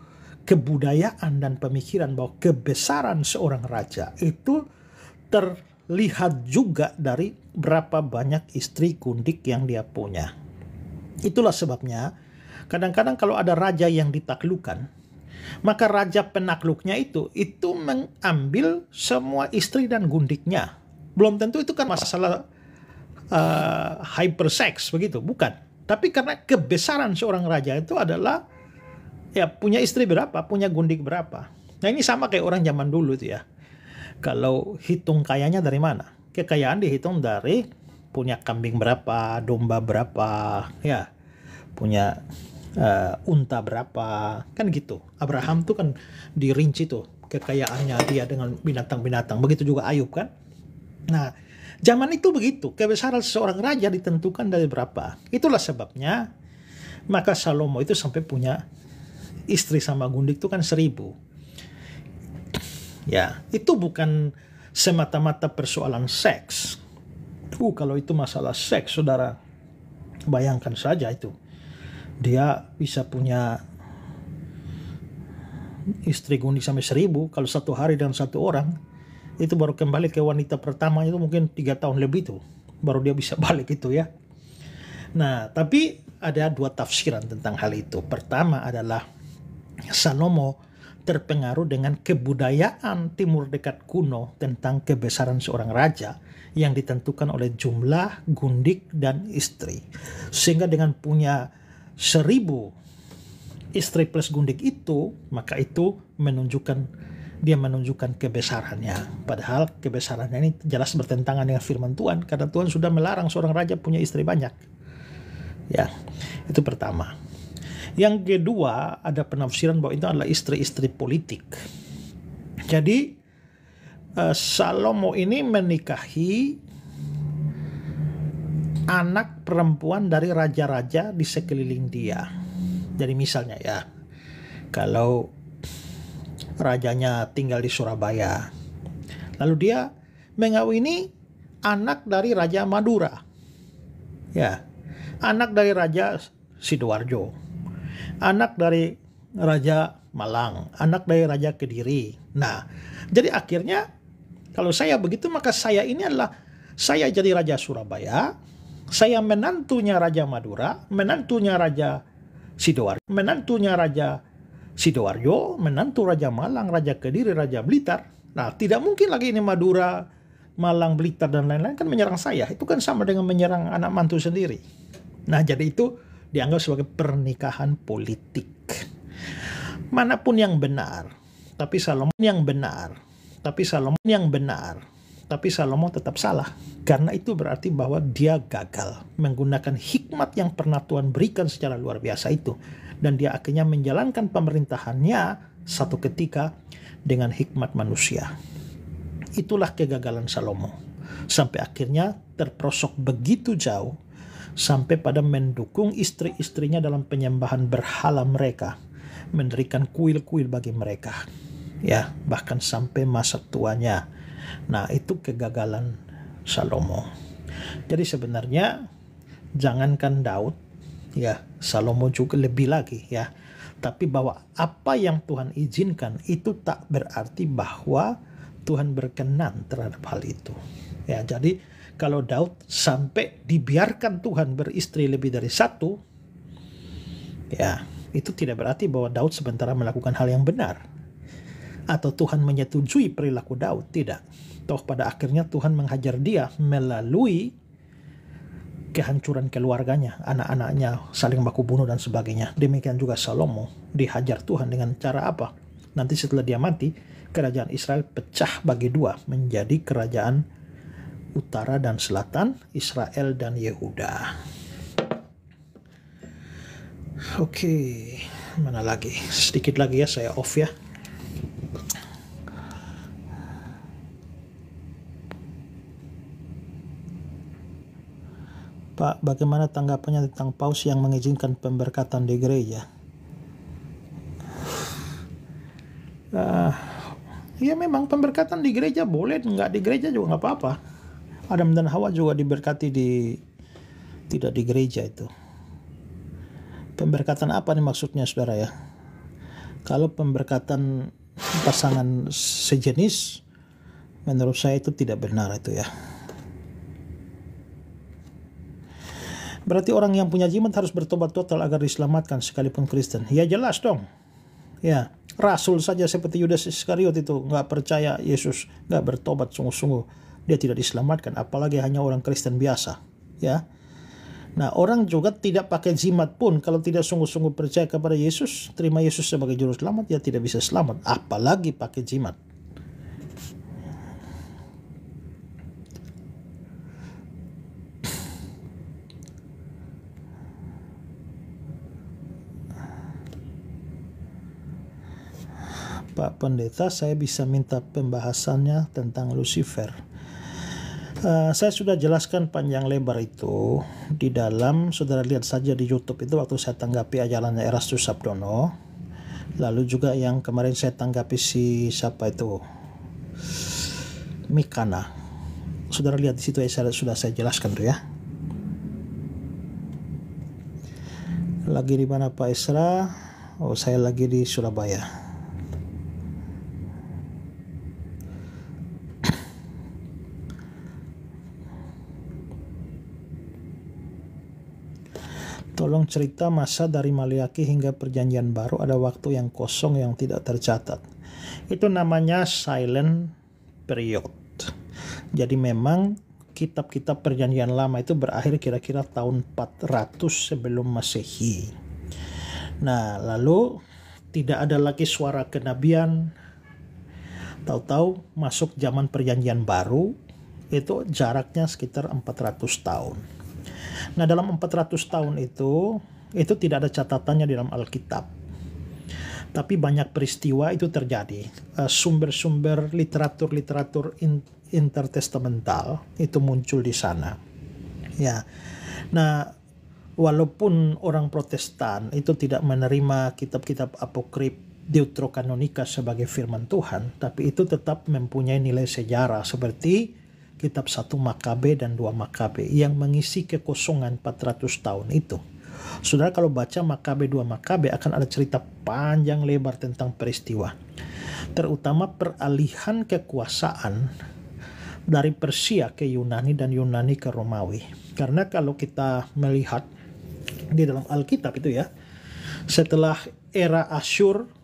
kebudayaan dan pemikiran bahwa kebesaran seorang raja itu terlihat juga dari berapa banyak istri gundik yang dia punya. Itulah sebabnya kadang-kadang kalau ada raja yang ditaklukkan, maka raja penakluknya itu mengambil semua istri dan gundiknya. Belum tentu itu kan masalah hypersex begitu, bukan. Tapi karena kebesaran seorang raja itu adalah ya punya istri berapa, punya gundik berapa. Nah, ini sama kayak orang zaman dulu itu ya. Kalau hitung kayanya dari mana? Kekayaan dihitung dari punya kambing berapa, domba berapa, ya, punya unta berapa, kan gitu. Abraham tuh kan dirinci tuh kekayaannya dia dengan binatang-binatang. Begitu juga Ayub kan. Nah, zaman itu begitu, kebesaran seorang raja ditentukan dari berapa. Itulah sebabnya maka Salomo itu sampai punya istri sama gundik itu kan 1000. Ya, itu bukan semata-mata persoalan seks. Kalau itu masalah seks, saudara, bayangkan saja itu. Dia bisa punya istri gundik sampai 1000, kalau satu hari dengan satu orang, itu baru kembali ke wanita pertama itu mungkin 3 tahun lebih tuh, baru dia bisa balik itu ya. Nah, tapi ada 2 tafsiran tentang hal itu. Pertama adalah Salomo terpengaruh dengan kebudayaan timur dekat kuno tentang kebesaran seorang raja yang ditentukan oleh jumlah gundik dan istri. Sehingga dengan punya 1000 istri plus gundik itu, maka itu dia menunjukkan kebesarannya. Padahal kebesarannya ini jelas bertentangan dengan firman Tuhan, karena Tuhan sudah melarang seorang raja punya istri banyak. Ya, itu pertama. Yang kedua, ada penafsiran bahwa itu adalah istri-istri politik. Jadi Salomo ini menikahi anak perempuan dari raja-raja di sekeliling dia. Jadi misalnya ya, kalau rajanya tinggal di Surabaya, lalu dia mengawini anak dari Raja Madura, ya, anak dari Raja Sidoarjo, anak dari Raja Malang, anak dari Raja Kediri. Nah, jadi akhirnya kalau saya begitu, maka saya ini adalah, saya jadi Raja Surabaya, saya menantunya Raja Madura, menantunya Raja Sidoarjo, menantunya Raja Sidoarjo, menantu Raja Malang, Raja Kediri, Raja Blitar. Nah, tidak mungkin lagi ini Madura, Malang, Blitar, dan lain-lain kan menyerang saya. Itu kan sama dengan menyerang anak mantu sendiri. Nah, jadi itu dianggap sebagai pernikahan politik. Manapun yang benar, tapi Salomo yang benar, tapi Salomo tetap salah. Karena itu berarti bahwa dia gagal menggunakan hikmat yang pernah Tuhan berikan secara luar biasa itu. Dan dia akhirnya menjalankan pemerintahannya satu ketika dengan hikmat manusia. Itulah kegagalan Salomo. Sampai akhirnya terperosok begitu jauh, sampai pada mendukung istri-istrinya dalam penyembahan berhala mereka, mendirikan kuil-kuil bagi mereka, ya, bahkan sampai masa tuanya. Nah, itu kegagalan Salomo. Jadi sebenarnya jangankan Daud, ya, Salomo juga lebih lagi, ya. Tapi bahwa apa yang Tuhan izinkan itu tak berarti bahwa Tuhan berkenan terhadap hal itu. Ya, jadi kalau Daud sampai dibiarkan Tuhan beristri lebih dari satu, ya, itu tidak berarti bahwa Daud sementara melakukan hal yang benar, atau Tuhan menyetujui perilaku Daud. Tidak. Toh pada akhirnya Tuhan menghajar dia melalui kehancuran keluarganya, anak-anaknya saling baku bunuh dan sebagainya. Demikian juga Salomo dihajar Tuhan dengan cara apa? Nanti setelah dia mati, kerajaan Israel pecah bagi dua menjadi kerajaan utara dan selatan, Israel dan Yehuda. Oke, mana lagi? Sedikit lagi ya, saya off ya. Pak, bagaimana tanggapannya tentang paus yang mengizinkan pemberkatan di gereja? Ya memang pemberkatan di gereja boleh, nggak di gereja juga nggak apa-apa. Adam dan Hawa juga diberkati tidak di gereja itu. Pemberkatan apa nih maksudnya, saudara ya? Kalau pemberkatan pasangan sejenis, menurut saya itu tidak benar itu ya. Berarti orang yang punya jimat harus bertobat total agar diselamatkan sekalipun Kristen. Ya jelas dong. Ya, rasul saja seperti Yudas Iskariot itu nggak percaya Yesus, nggak bertobat sungguh-sungguh, dia tidak diselamatkan. Apalagi hanya orang Kristen biasa. Ya. Nah, orang juga tidak pakai jimat pun kalau tidak sungguh-sungguh percaya kepada Yesus, terima Yesus sebagai juru selamat, dia tidak bisa selamat. Apalagi pakai jimat. Pak Pendeta, saya bisa minta pembahasannya tentang Lucifer. Saya sudah jelaskan panjang lebar itu di dalam, saudara lihat saja di YouTube itu waktu saya tanggapi ajarannya Erastus Sabdono. Lalu juga yang kemarin saya tanggapi si siapa itu, Mikana. Saudara lihat di situ ya, sudah saya jelaskan tuh ya. Lagi di mana Pak Esra? Oh, saya lagi di Surabaya. Tolong cerita masa dari Maliaki hingga Perjanjian Baru ada waktu yang kosong yang tidak tercatat. Itu namanya silent period. Jadi memang kitab-kitab Perjanjian Lama itu berakhir kira-kira tahun 400 sebelum Masehi. Nah, lalu tidak ada lagi suara kenabian. Tahu-tahu masuk zaman Perjanjian Baru, itu jaraknya sekitar 400 tahun. Nah, dalam 400 tahun itu tidak ada catatannya di dalam Alkitab. Tapi banyak peristiwa itu terjadi. Sumber-sumber literatur intertestamental itu muncul di sana. Ya. Nah, walaupun orang Protestan itu tidak menerima kitab-kitab apokrif Deuterokanonika sebagai firman Tuhan, tapi itu tetap mempunyai nilai sejarah seperti kitab 1 Makabe dan 2 Makabe yang mengisi kekosongan 400 tahun itu. Saudara kalau baca Makabe 2 Makabe akan ada cerita panjang lebar tentang peristiwa, terutama peralihan kekuasaan dari Persia ke Yunani dan Yunani ke Romawi. Karena kalau kita melihat di dalam Alkitab itu ya, setelah era Asyur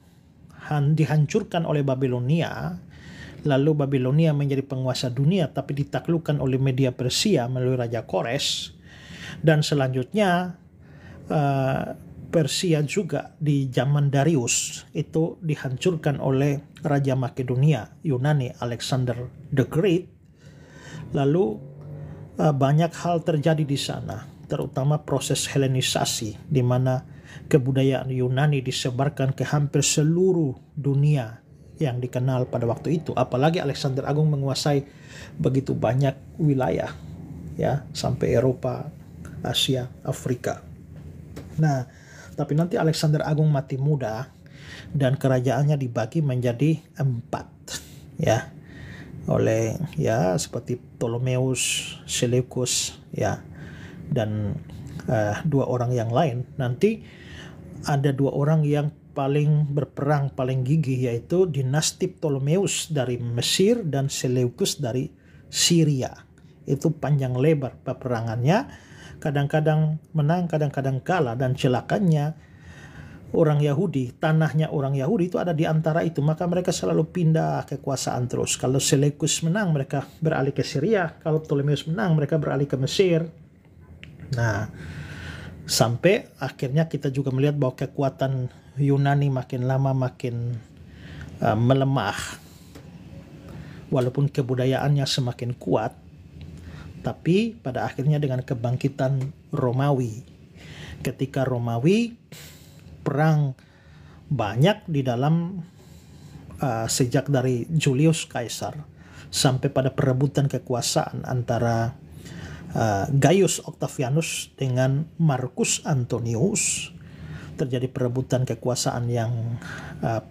dihancurkan oleh Babilonia, lalu Babilonia menjadi penguasa dunia tapi ditaklukkan oleh Media Persia melalui Raja Kores, dan selanjutnya Persia juga di zaman Darius itu dihancurkan oleh Raja Makedonia Yunani Alexander the Great. Lalu banyak hal terjadi di sana, terutama proses Helenisasi di mana kebudayaan Yunani disebarkan ke hampir seluruh dunia yang dikenal pada waktu itu. Apalagi Alexander Agung menguasai begitu banyak wilayah ya, sampai Eropa, Asia, Afrika. Nah, tapi nanti Alexander Agung mati muda dan kerajaannya dibagi menjadi 4 ya, oleh ya seperti Ptolemeus, Seleucus ya, dan 2 orang yang lain. Nanti ada 2 orang yang paling berperang, paling gigih, yaitu dinasti Ptolemeus dari Mesir dan Seleucus dari Syria. Itu panjang lebar peperangannya, kadang-kadang menang, kadang-kadang kalah, dan celakanya orang Yahudi, tanahnya orang Yahudi itu ada di antara itu, maka mereka selalu pindah kekuasaan terus. Kalau Seleucus menang, mereka beralih ke Syria. Kalau Ptolemeus menang, mereka beralih ke Mesir. Nah, sampai akhirnya kita juga melihat bahwa kekuatan Yunani makin lama makin melemah. Walaupun kebudayaannya semakin kuat, tapi pada akhirnya dengan kebangkitan Romawi, ketika Romawi perang banyak di dalam sejak dari Julius Caesar sampai pada perebutan kekuasaan antara Gaius Octavianus dengan Marcus Antonius, terjadi perebutan kekuasaan yang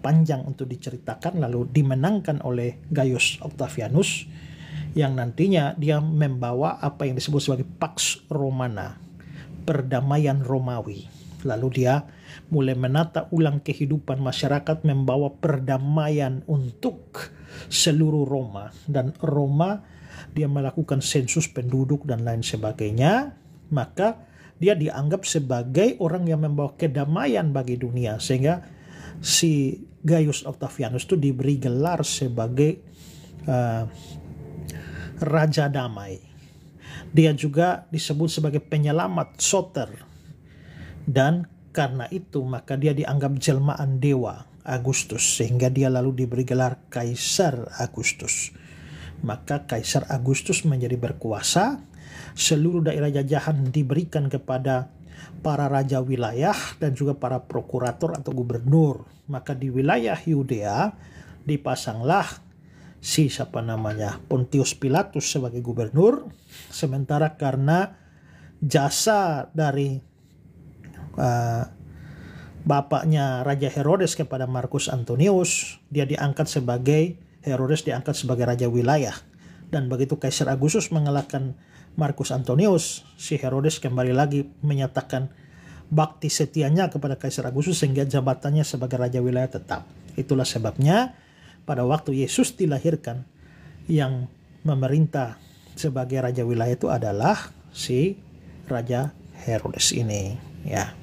panjang untuk diceritakan, lalu dimenangkan oleh Gaius Octavianus yang nantinya dia membawa apa yang disebut sebagai Pax Romana, perdamaian Romawi. Lalu dia mulai menata ulang kehidupan masyarakat, membawa perdamaian untuk seluruh Roma, dan Roma dia melakukan sensus penduduk dan lain sebagainya, maka dia dianggap sebagai orang yang membawa kedamaian bagi dunia, sehingga si Gaius Octavianus itu diberi gelar sebagai Raja Damai. Dia juga disebut sebagai penyelamat Soter, dan karena itu maka dia dianggap jelmaan dewa Agustus, sehingga dia lalu diberi gelar Kaisar Agustus. Maka Kaisar Agustus menjadi berkuasa, seluruh daerah jajahan diberikan kepada para raja wilayah dan juga para prokurator atau gubernur. Maka di wilayah Yudea dipasanglah Pontius Pilatus sebagai gubernur, sementara karena jasa dari bapaknya Raja Herodes kepada Marcus Antonius, dia diangkat sebagai Herodes diangkat sebagai raja wilayah. Dan begitu Kaisar Agustus mengalahkan Marcus Antonius, si Herodes kembali lagi menyatakan bakti setianya kepada Kaisar Agustus, sehingga jabatannya sebagai raja wilayah tetap. Itulah sebabnya pada waktu Yesus dilahirkan, yang memerintah sebagai raja wilayah itu adalah si Raja Herodes ini ya.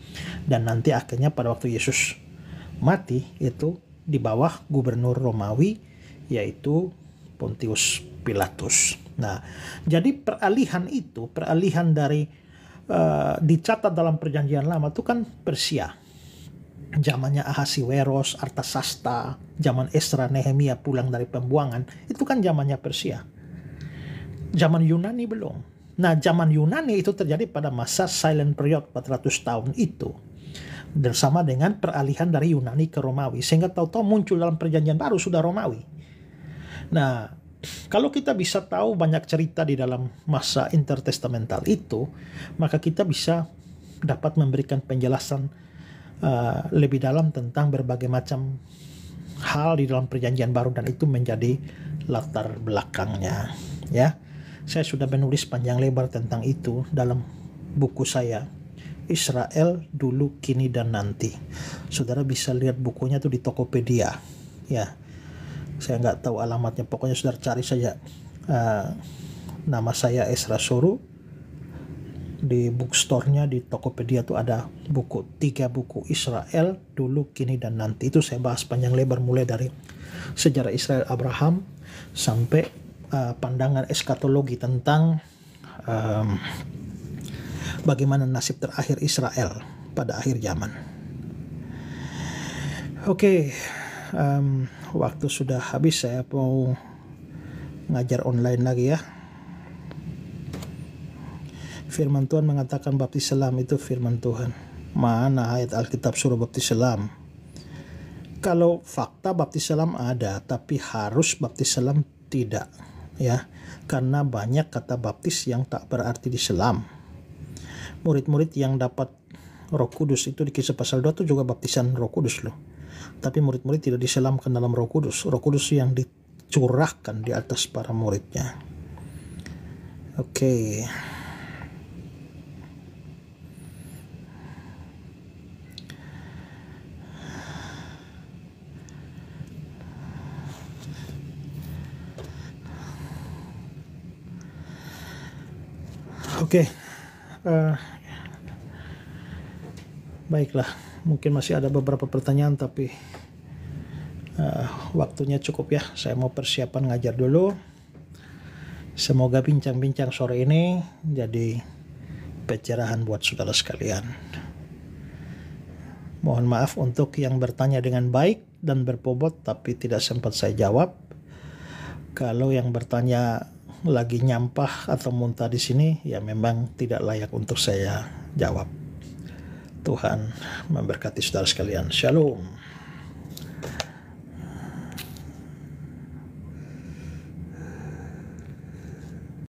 Dan nanti akhirnya pada waktu Yesus mati itu di bawah gubernur Romawi, yaitu Pontius Pilatus. Nah, jadi peralihan dari dicatat dalam perjanjian lama itu kan Persia. Zamannya Ahasiweros, Artasasta, zaman Esra, Nehemia pulang dari pembuangan, itu kan zamannya Persia. Zaman Yunani belum. Nah, zaman Yunani itu terjadi pada masa silent period 400 tahun itu, bersama dengan peralihan dari Yunani ke Romawi, sehingga tahu-tahu muncul dalam perjanjian baru sudah Romawi. Nah, kalau kita bisa tahu banyak cerita di dalam masa intertestamental itu, maka kita bisa dapat memberikan penjelasan lebih dalam tentang berbagai macam hal di dalam perjanjian baru, dan itu menjadi latar belakangnya. Ya, saya sudah menulis panjang lebar tentang itu dalam buku saya, Israel Dulu, Kini, dan Nanti. Saudara bisa lihat bukunya tuh di Tokopedia. Ya, saya nggak tahu alamatnya, pokoknya saudara cari saja nama saya Ezra Soru. Di bookstore-nya di Tokopedia tuh ada 3 buku Israel Dulu, Kini, dan Nanti. Itu saya bahas panjang lebar mulai dari sejarah Israel Abraham sampai pandangan eskatologi tentang bagaimana nasib terakhir Israel pada akhir zaman. Oke, waktu sudah habis, saya mau ngajar online lagi ya. Firman Tuhan mengatakan baptis selam itu firman Tuhan. Mana ayat Alkitab suruh baptis selam? Kalau fakta baptis selam ada, tapi harus baptis selam tidak, ya. Karena banyak kata baptis yang tak berarti di selam. Murid-murid yang dapat Roh Kudus itu di Kisah pasal 2 itu juga baptisan Roh Kudus loh. Tapi murid-murid tidak diselamkan dalam Roh Kudus. Roh Kudus yang dicurahkan di atas para muridnya. Oke. Baiklah, mungkin masih ada beberapa pertanyaan, tapi waktunya cukup ya. Saya mau persiapan ngajar dulu. Semoga bincang-bincang sore ini jadi pencerahan buat saudara sekalian. Mohon maaf untuk yang bertanya dengan baik dan berbobot tapi tidak sempat saya jawab. Kalau yang bertanya lagi nyampah atau muntah di sini, ya memang tidak layak untuk saya jawab. Tuhan memberkati saudara sekalian. Shalom.